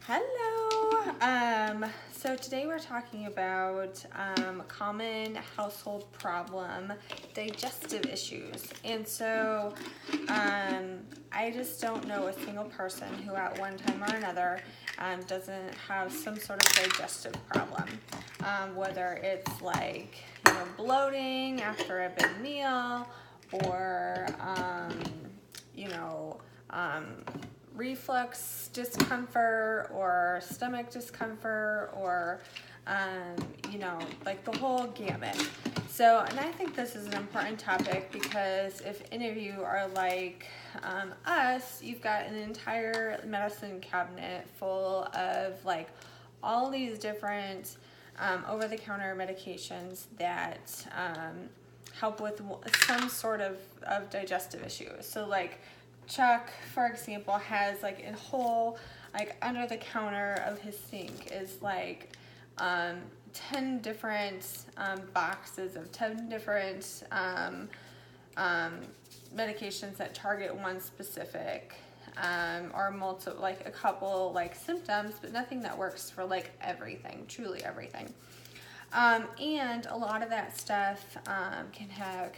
Hello. So today we're talking about common household problem, digestive issues. And so I just don't know a single person who at one time or another doesn't have some sort of digestive problem. Whether it's like, bloating after a big meal or, reflux discomfort or stomach discomfort or like the whole gamut. So, and I think this is an important topic because if any of you are like us, you've got an entire medicine cabinet full of like all these different over-the-counter medications that help with some sort of digestive issue. So like Chuck, for example, has like a whole, like under the counter of his sink is like 10 different boxes of 10 different medications that target one specific or multiple, like a couple like symptoms, but nothing that works for like everything, truly everything. And a lot of that stuff can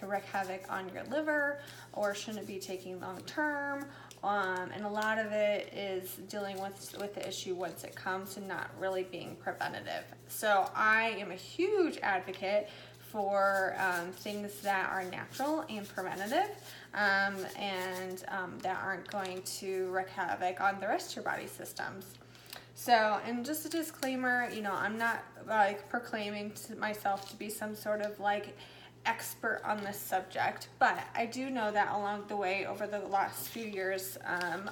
wreak havoc on your liver or shouldn't be taking long term. And a lot of it is dealing with the issue once it comes and not really being preventative. So I am a huge advocate for things that are natural and preventative and that aren't going to wreak havoc on the rest of your body systems. So, and just a disclaimer, I'm not like proclaiming to myself to be some sort of like expert on this subject, but I do know that along the way over the last few years,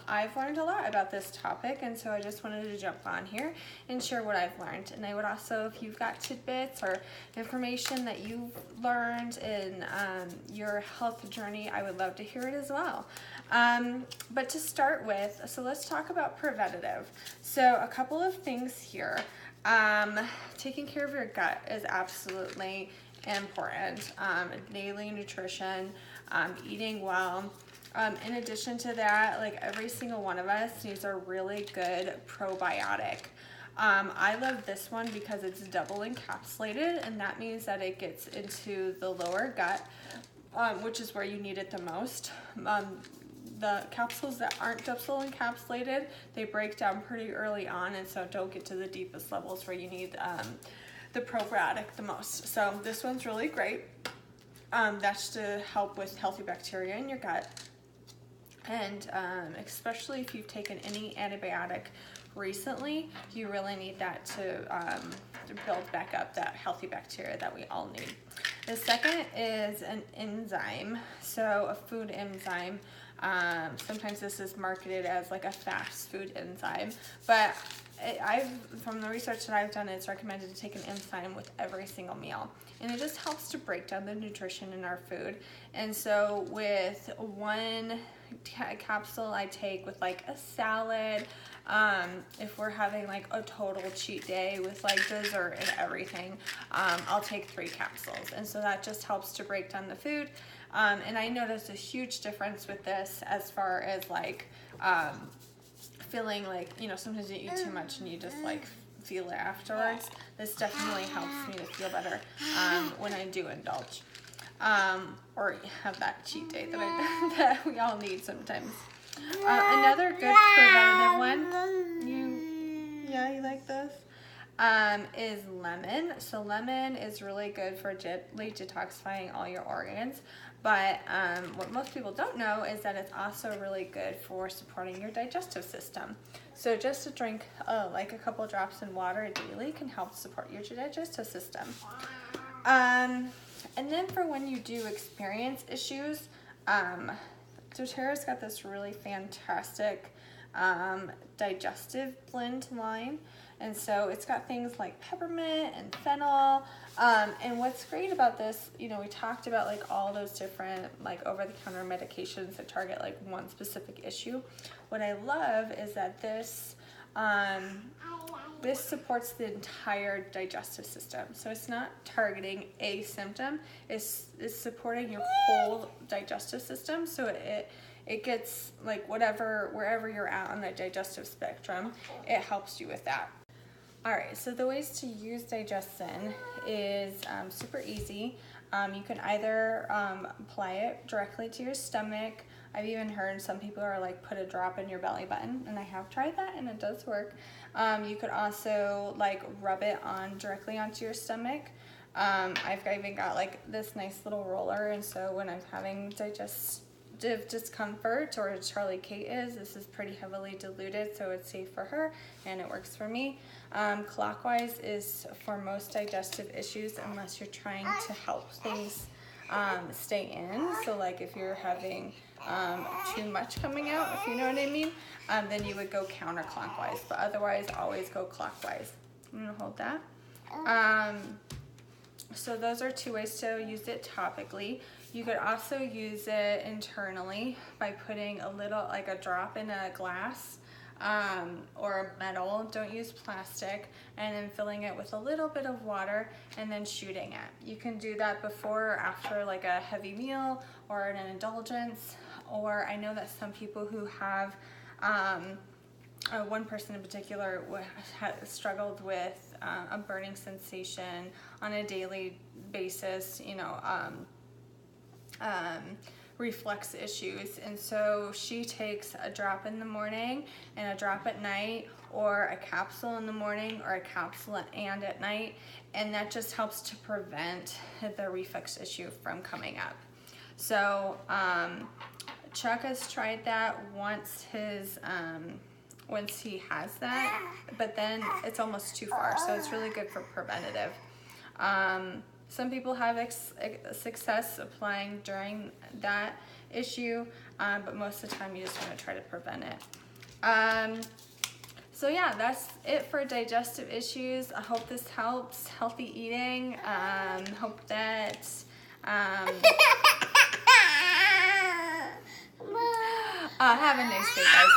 I've learned a lot about this topic, and so I just wanted to jump on here and share what I've learned. And I would also, if you've got tidbits or information that you've learned in your health journey, I would love to hear it as well. But to start with, so let's talk about preventative. So a couple of things here. Taking care of your gut is absolutely important. Daily nutrition, eating well. In addition to that, like every single one of us needs a really good probiotic. I love this one because it's double encapsulated, and that means that it gets into the lower gut, which is where you need it the most. The capsules that aren't double encapsulated, they break down pretty early on, and so don't get to the deepest levels where you need the probiotic the most. So this one's really great. That's to help with healthy bacteria in your gut, and especially if you've taken any antibiotic recently, you really need that to build back up that healthy bacteria that we all need. The second is an enzyme, so a food enzyme. Sometimes this is marketed as like a fast food enzyme, but from the research that I've done, it's recommended to take an enzyme with every single meal, and it just helps to break down the nutrition in our food. And so with one capsule I take with like a salad, if we're having like a total cheat day with like dessert and everything, I'll take 3 capsules, and so that just helps to break down the food. And I noticed a huge difference with this as far as like feeling like, sometimes you eat too much and you just like feel it afterwards. This definitely helps me to feel better when I do indulge or have that cheat day that we all need sometimes. Another good preventative one, you like this? Is lemon. So lemon is really good for gently detoxifying all your organs, but what most people don't know is that it's also really good for supporting your digestive system. So just to drink like a couple drops in water daily can help support your digestive system. And then for when you do experience issues, doTERRA's got this really fantastic digestive blend line. And so it's got things like peppermint and fennel. And what's great about this, we talked about like all those different like over-the-counter medications that target like one specific issue. What I love is that this supports the entire digestive system. So it's not targeting a symptom, it's supporting your whole digestive system. So it gets like wherever you're at on the digestive spectrum, it helps you with that. All right, so the ways to use Digestin is super easy. You can either apply it directly to your stomach. I've even heard some people are like put a drop in your belly button, and I have tried that and it does work. You could also like rub it on directly onto your stomach. I've even got like this nice little roller, and so when I'm having digestive discomfort, or Charlie Kate this is pretty heavily diluted, so it's safe for her and it works for me. Clockwise is for most digestive issues, unless you're trying to help things stay in. So like if you're having too much coming out, if you know what I mean, then you would go counterclockwise, but otherwise always go clockwise. I'm gonna hold that. So those are two ways to use it topically. You could also use it internally by putting a little, like a drop in a glass or a metal, don't use plastic, and then filling it with a little bit of water and then shooting it. You can do that before or after like a heavy meal or an indulgence, or I know that some people who have, one person in particular struggled with a burning sensation on a daily basis, you know, reflux issues, and so she takes a drop in the morning and a drop at night, or a capsule in the morning or a capsule and at night, and that just helps to prevent the reflux issue from coming up. So Chuck has tried that once he has that, but then it's almost too far, so it's really good for preventative. Some people have success applying during that issue, but most of the time you just want to try to prevent it. So yeah, that's it for digestive issues. I hope this helps. Healthy eating. Hope that have a nice day, guys.